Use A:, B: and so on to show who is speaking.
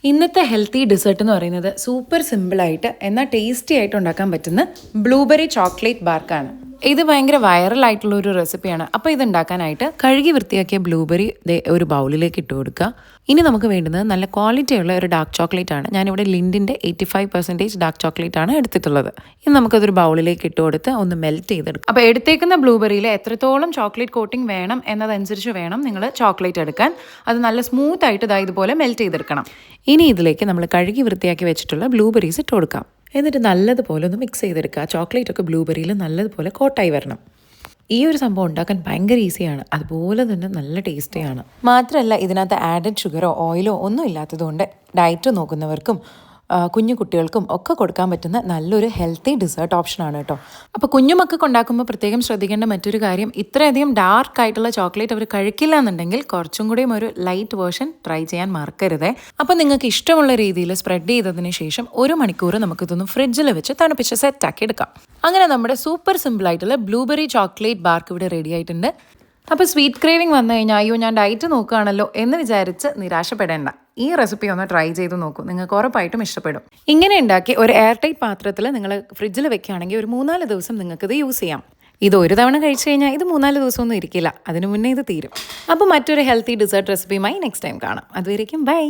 A: ഇന്നത്തെ healthy desert എന്ന് പറയുന്നത് സൂപ്പർ സിമ്പിളായിട്ട് എന്നാൽ ടേസ്റ്റി ആയിട്ട് ഉണ്ടാക്കാൻ പറ്റുന്ന ബ്ലൂബെറി ചോക്ലേറ്റ് ബാർക്കാണ്. ഇത് ഭയങ്കര വൈറലായിട്ടുള്ള ഒരു റെസിപ്പിയാണ്. അപ്പോൾ ഇത് ഉണ്ടാക്കാനായിട്ട് കഴുകി വൃത്തിയാക്കിയ ബ്ലൂബെറി ഒരു ബൗളിലേക്ക് ഇട്ട് കൊടുക്കുക. ഇനി നമുക്ക് വേണ്ടുന്നത് നല്ല ക്വാളിറ്റിയുള്ള ഒരു ഡാർക്ക് ചോക്ലേറ്റ് ആണ്. ഞാനിവിടെ ലിൻഡിൻ്റെ 85% ഡാർക്ക് ചോക്ലേറ്റ് ആണ് എടുത്തിട്ടുള്ളത്. ഇനി നമുക്കതൊരു ബൗളിലേക്ക് ഇട്ട് കൊടുത്ത് ഒന്ന് മെൽറ്റ് ചെയ്തെടുക്കാം. അപ്പോൾ എടുത്തേക്കുന്ന ബ്ലൂബെറിയിൽ എത്രത്തോളം ചോക്ലേറ്റ് കോട്ടിംഗ് വേണം എന്നതനുസരിച്ച് വേണം നിങ്ങൾ ചോക്ലേറ്റ് എടുക്കാൻ. അത് നല്ല സ്മൂത്ത് ആയിട്ട് ഇതുപോലെ മെൽറ്റ് ചെയ്തെടുക്കണം. ഇനി ഇതിലേക്ക് നമ്മൾ കഴുകി വൃത്തിയാക്കി വെച്ചിട്ടുള്ള ബ്ലൂബെറീസ് ഇട്ട് കൊടുക്കാം. എന്നിട്ട് നല്ലതുപോലെ ഒന്ന് മിക്സ് ചെയ്തെടുക്കുക. ചോക്ലേറ്റ് ഒക്കെ ബ്ലൂബെറിയിൽ നല്ലതുപോലെ കോട്ടായി വരണം. ഈ ഒരു സംഭവം ഉണ്ടാക്കാൻ ഭയങ്കര ഈസിയാണ്, അതുപോലെ തന്നെ നല്ല ടേസ്റ്റിയാണ്. മാത്രമല്ല ഇതിനകത്ത് ആഡഡ് ഷുഗറോ ഓയിലോ ഒന്നും ഇല്ലാത്തതുകൊണ്ട് ഡയറ്റ് നോക്കുന്നവർക്കും കുഞ്ഞു കുട്ടികൾക്കും ഒക്കെ കൊടുക്കാൻ പറ്റുന്ന നല്ലൊരു ഹെൽത്തി ഡിസേർട്ട് ഓപ്ഷനാണ് കേട്ടോ. അപ്പോൾ കുഞ്ഞുമക്കൊക്കെ ഉണ്ടാക്കുമ്പോൾ പ്രത്യേകം ശ്രദ്ധിക്കേണ്ട മറ്റൊരു കാര്യം, ഇത്രയധികം ഡാർക്ക് ആയിട്ടുള്ള ചോക്ലേറ്റ് അവർ കഴിക്കില്ല എന്നുണ്ടെങ്കിൽ കുറച്ചും കൂടിയും ഒരു ലൈറ്റ് വേർഷൻ ട്രൈ ചെയ്യാൻ മറക്കരുതേ. അപ്പോൾ നിങ്ങൾക്ക് ഇഷ്ടമുള്ള രീതിയിൽ സ്പ്രെഡ് ചെയ്തതിന് ശേഷം 1 മണിക്കൂർ നമുക്കിതൊന്ന് ഫ്രിഡ്ജിൽ വെച്ച് തണുപ്പിച്ച് സെറ്റാക്കി എടുക്കാം. അങ്ങനെ നമ്മുടെ സൂപ്പർ സിമ്പിളായിട്ടുള്ള ബ്ലൂബെറി ചോക്ലേറ്റ് ബാർക്ക് ഇവിടെ റെഡി ആയിട്ടുണ്ട്. അപ്പോൾ സ്വീറ്റ് ക്രേവിംഗ് വന്നു കഴിഞ്ഞാൽ അയ്യോ ഞാൻ ഡയറ്റ് നോക്കുകയാണല്ലോ എന്ന് വിചാരിച്ച് നിരാശപ്പെടേണ്ട. ഈ റെസിപ്പി ഒന്ന് ട്രൈ ചെയ്ത് നോക്കൂ, നിങ്ങൾക്ക് ഉറപ്പായിട്ടും ഇഷ്ടപ്പെടും. ഇങ്ങനെ ഉണ്ടാക്കി ഒരു എയർ ടൈറ്റ് പാത്രത്തിൽ നിങ്ങൾ ഫ്രിഡ്ജിൽ വെക്കുകയാണെങ്കിൽ ഒരു 3-4 ദിവസം നിങ്ങൾക്കിത് യൂസ് ചെയ്യാം. ഇത് ഒരു തവണ കഴിച്ചു കഴിഞ്ഞാൽ ഇത് 3-4 ദിവസമൊന്നും ഇരിക്കില്ല, അതിനു മുന്നേ ഇത് തീരും. അപ്പോൾ മറ്റൊരു ഹെൽത്തി ഡിസേർട്ട് റെസിപ്പിയുമായി നെക്സ്റ്റ് ടൈം കാണാം. അതുവരേക്കും ബൈ.